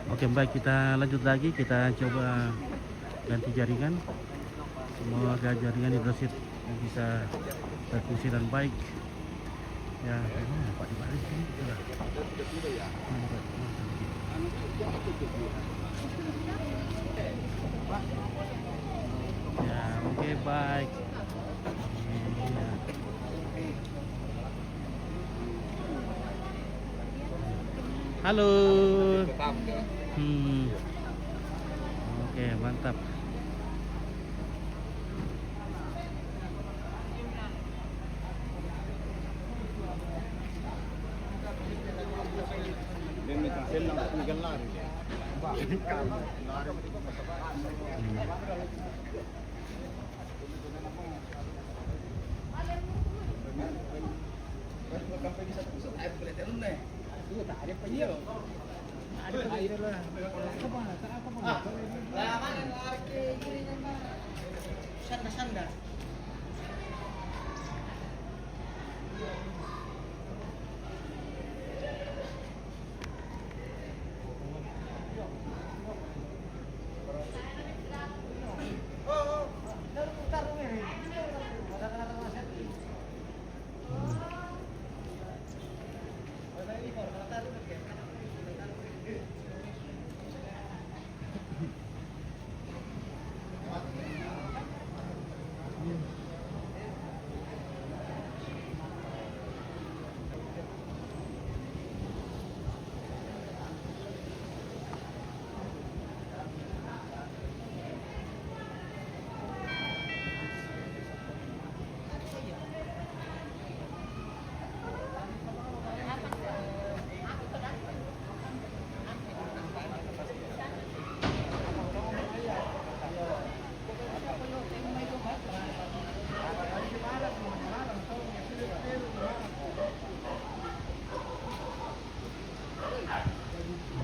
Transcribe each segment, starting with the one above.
Oke, baik, kita lanjut lagi. Kita coba ganti jaringan. Semoga jaringan hidrosit bisa berfungsi dan baik. Ya, Pak di balik sini. Ya, oke, baik. Iya. Halo. Oke, mantap. Sanda-sanda.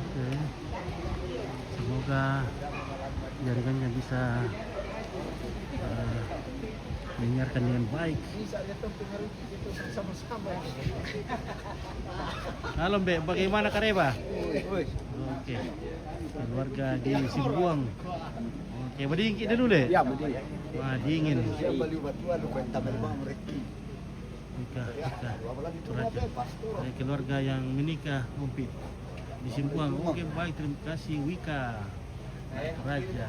Oke. Semoga jaringannya bisa menyiarkan dengan baik. Halo Mbak, bagaimana Kareba? Oke. Keluarga di Simbuang. Oke, berdingin dulu deh. Ya, betul. Wah, dingin. Siya baliw batuan ko kwenta man ba mo reki. Nikah. Itu Raja. Dari keluarga yang menikah, Umpit. Di Simbuang. Oke, baik, terima kasih Wika. Raja. Ya.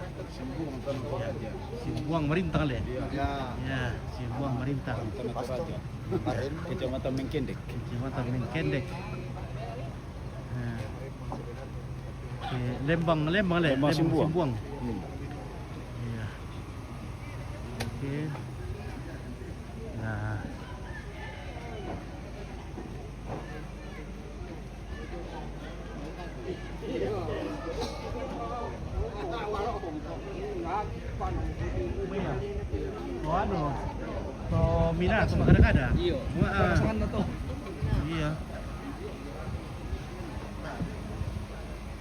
Simbuang Merintang le. Ya. Ya, Simbuang Merintang. Pastor. Parin Kecamatan Mengkendek. Kecamatan Mengkendek. Nah. Oke, Lembang le. Lembang Simbuang. Simbuang. Iya. Oke. Nah. Oh, ano? So, Mina, so makada-kada? Iya. Wah, Pasangan na to. iya.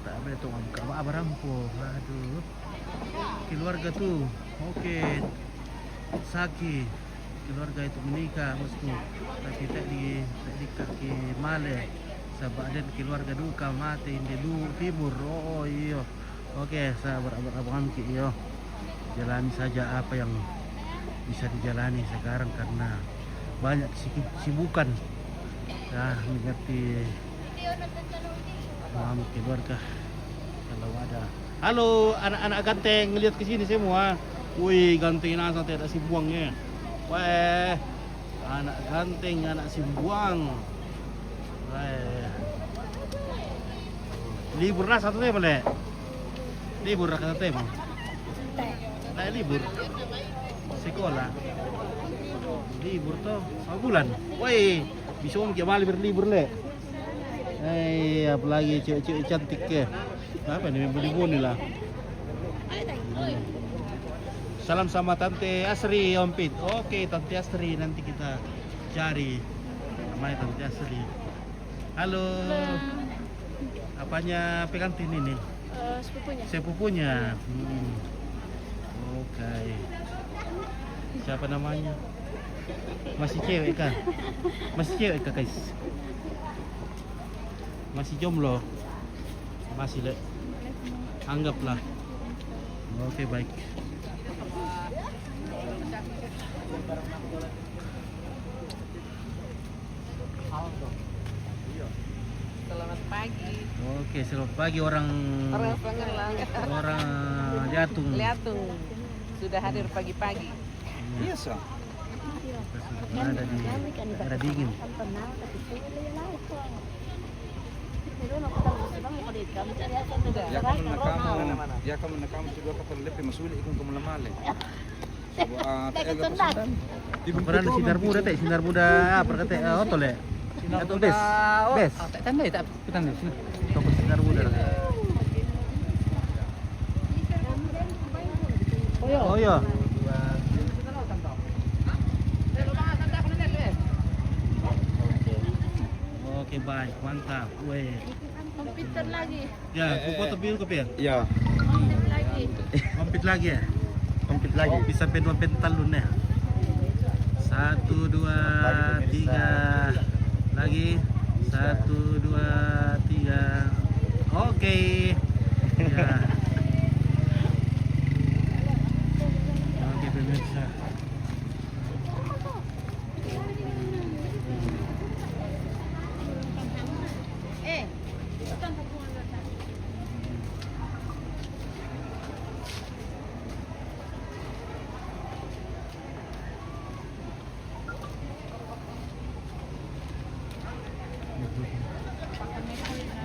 Tak boleh tuh ngomong abarampo. Aduh. Keluarga tuh. Oke. Saki. Keluarga itu menikah bosku. Tapi tak di kaki male. Sebab ada keluarga duka mati di timur. Oh iya. Oke, sabar abang Ki iyo. Jalani saja apa yang bisa dijalani sekarang karena banyak kesibukan. Nah, mengerti mama keluarga kalau ada. Halo anak-anak ganteng, ngelihat ke sini semua. Wih, ganteng nasa tidak Simbuangnya. Weh, anak ganteng, anak Simbuang. Weh. Libur lah satu tema le. Libur lah satu tema. Nah, libur. Sekolah. Libur tuh 1 bulan. Woi, bisa om kembali berlibur le. Apalagi cewek-cewek cantik ya. Apa nih beli boni lah. Salam sama Tante Asri Ompit. Oke, Tante Asri nanti kita cari namanya Tante Asri. Halo. Apanya pengantin ini? Sepupunya. Sepupunya. Oke. Siapa namanya? Masih cewek kah? Masih cewek kah guys? Masih jomblo? Masih le? Anggaplah. Oke, baik. Selamat pagi. Oke, selamat pagi orang Liatung. Liatung sudah hadir pagi-pagi. Iya, Biasa. kita sudah berada di daerah dingin. Ya kamu nakam sudah kapal lebih masuli ikut kamu lemale. Peran sinar muda teh, sinar muda apa kata otol ya? Atau bes? Bes. Tanda tak tanda sini. Toko sinar muda. Oh iya. Oke, baik, mantap. Weh. Komputer lagi. Ya, foto biru kopi ya? Ya. Komputer lagi. Komplit lagi ya? Komplit lagi. Bisa dua pentalun ya? 1, 2, 3 lagi 1, 2, 3. Oke. Ya. Oke, pemirsa.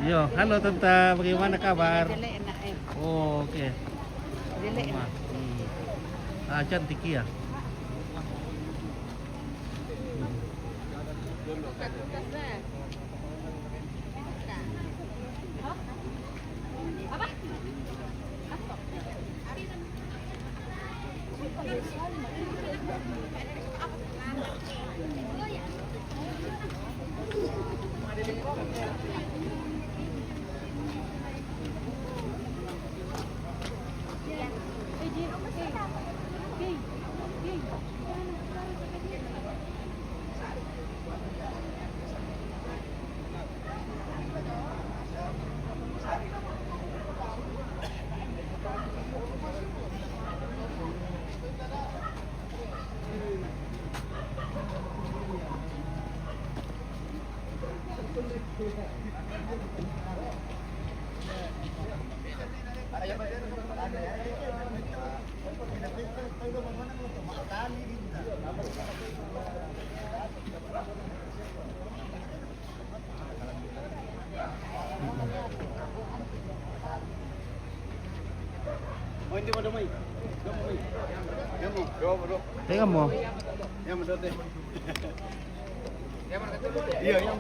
Yo, halo Tante, bagaimana kabar? Jelek enak Oh, oke. Jelek. Cantik ya. Oh, hindi mo damay. Gamu. Gamu. Tengok mo. Yang mendote. Iya, yang.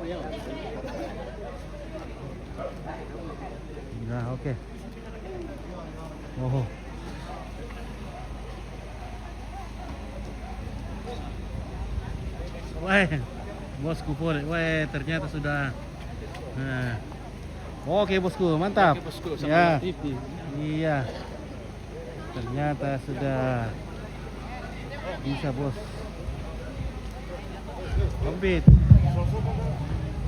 Nah, oke. Oh. Wah, bosku boleh. Wah, ternyata sudah. Nah. Oke, bosku, mantap. Oke, bosku, sama Ya. TV. Iya. Ternyata sudah bisa, bos. Komplit.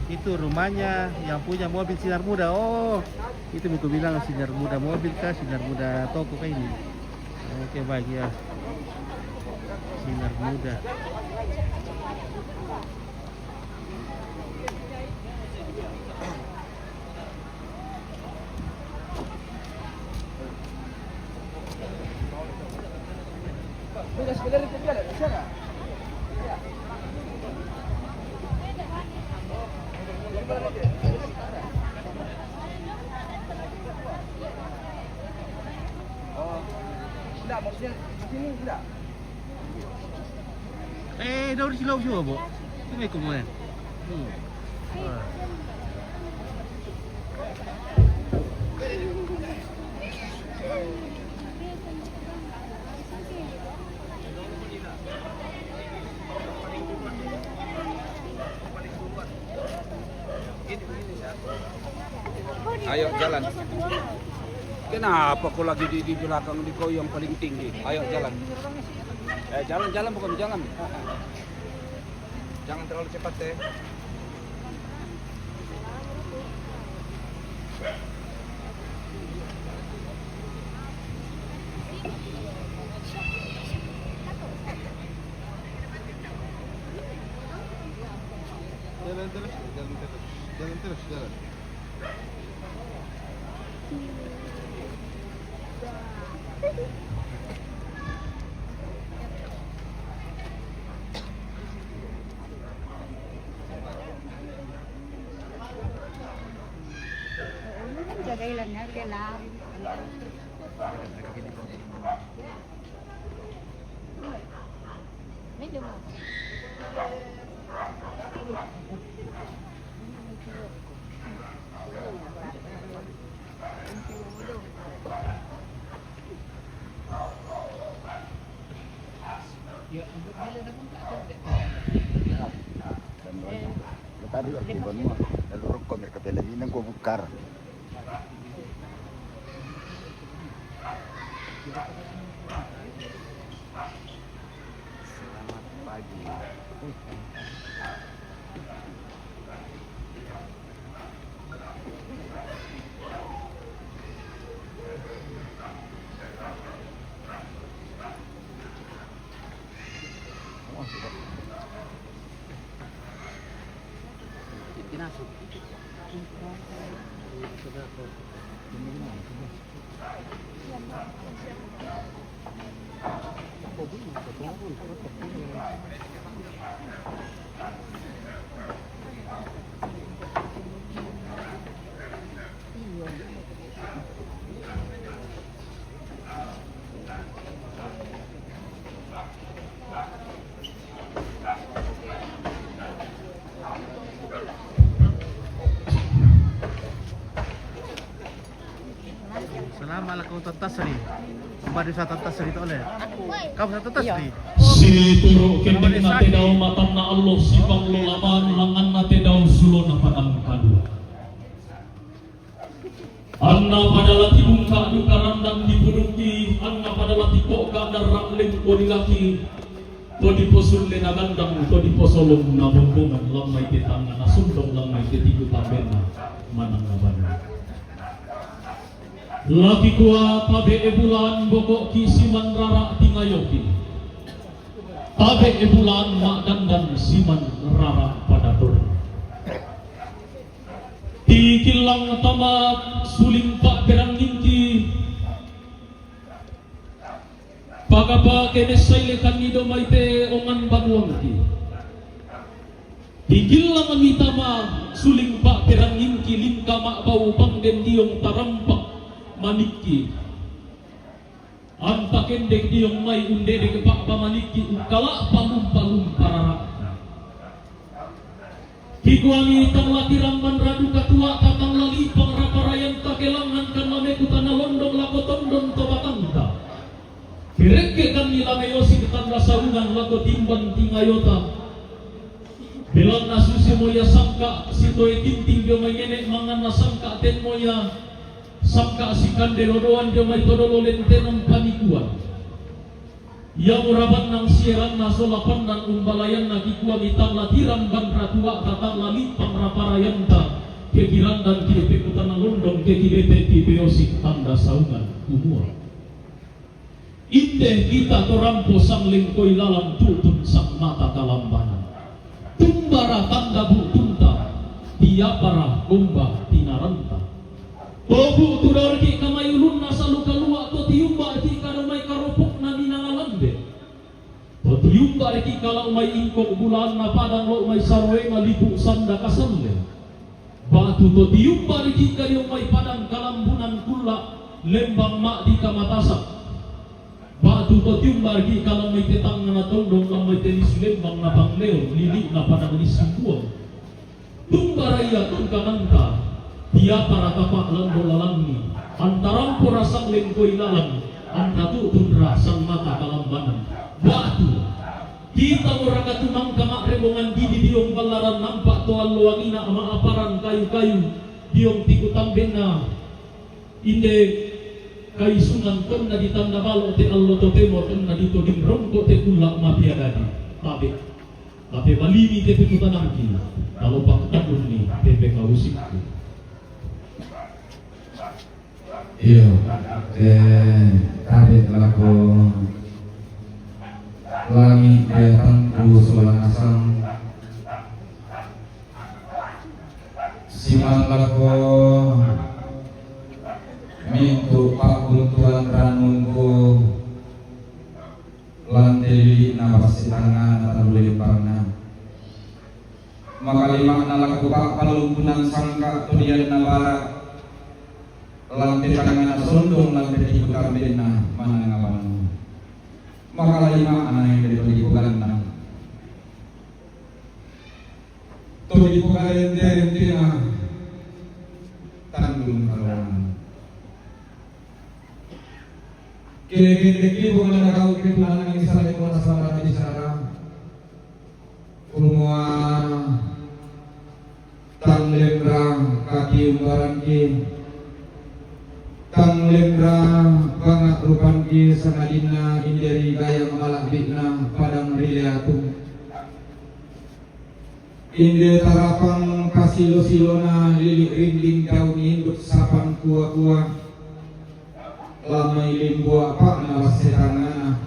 Itu rumahnya yang punya mobil sinar muda. Oh, itu aku bilang sinar muda mobil kah, sinar muda toko kah ini. Oke, baik ya. Sinar muda. Tidak, maksudnya di sini tidak. Daur silau juga, Bu. Ini kemudian. Wah. Ayo jalan. Kenapa kau lagi di belakang di kau yang paling tinggi? Ayo jalan. Jalan bukan jalan. Jangan terlalu cepat deh. terus jalan. Giờ đây là nó cái lá Mấy đứa mà. Tadi waktu Bonua, lalu rokok mereka bela ini nang bukar. Selamat pagi. Pinasok. Salamat kau tatasri. Kembali sa tatasri to ulit. Kamu sa tatasri. Situro kini nate daw matan na Allah si panglolaban langan nate daw sulo na panangkadu. Anna pada lati bungka duka randang dipunuki, anna pada lati koka darak lengko dilaki, to diposul le nagandang, to diposolong na bumbungan lamay titangan na sundong lamay titigo tabena manang nabana. Laki kuwa tabe e bulan bokok kisiman rara tingayoki. Tabe e bulan mak dandan siman rara pada tur. Ti kilang tamat suling pak perang ningki. Pagapa kene saile kanido maite ongan banuangki. Ti kilang mitama suling pak perang ningki lingka mak bau pangden diong tarampak maniki anta kendek diong mai unde de kepak pamaniki ukala palum pararak kikuangi tang latiran manradu katua tatang lali pangraparayan takelangan kan lame kutana londong lako tondon tobatangta kireke kan nilame yosi ketan lasarungan lako timban tingayota bilang nasusi moya sangka sitoe tinting dia mengenek mangan nasangka ten moya sangka sikan delodoan dia mai todolo lentenom panikuan ya muraban nang sieran na solapan nan umbalayan na kikuan itang latiran bang ratua tatang lali pangraparayan ta kekiran dan kipekutan ng londong kekidete kipeosik tanda saungan kumua inde kita torampo sang lingkoy lalang tutun sang mata kalambanan tumbara tanda butunta tiapara lomba tinaranta Bobu tudorki kamayulun nasa luka luwa to tiyumba ki kada may karopok na ninangalande. To tiyumba ki kala may ingkok bulan na padang lo may sarwe malipu sanda kasanle. Batu to tiyumba ki kayo may padang kalambunan kula lembang mak di kamatasak. Batu to tiyumba ki kala may tetang na tondong lang may tenis lembang na pangleo lili na padang lisimbuan. Tumbaraya tungkananta dia para tapak lando lalangi antaram pura sang lengkoi lalang antatu tundra sang mata kalambanan batu kita muraka tumang kamak rebongan gidi diong palaran nampak toal luangina ama aparan kayu-kayu diong tikutam bena inde kayu sungan tonna ditanda balo te allo to temo tonna dito dimrongko te kulak mapiagadi tapi balimi te pikutanamki kalau pak takun ni tepe kausikku. Iya, tadi telah ko lagi datang ku sebelah asam siman lako mintu pakuntuan ranungku lanteli na pasitangan at lulipangna makalima na laku palumpunan sangka tudian na barat lantai tangan na sondong lantai di kambin na manangawan makalima anak yang dari bukan na todi bukan ente na tanggung kalungan kini bukan ada kau ketulangan yang saling kuasa di sana semua tang lembrang kaki umbaran ki tang lembrang bangat rupan ki sangadina inderi gaya malak bikna padang riliatum inde tarapang kasilo-silona lilik rinding daun induk sapan kuah-kuah lamai limbu apa na wasetangana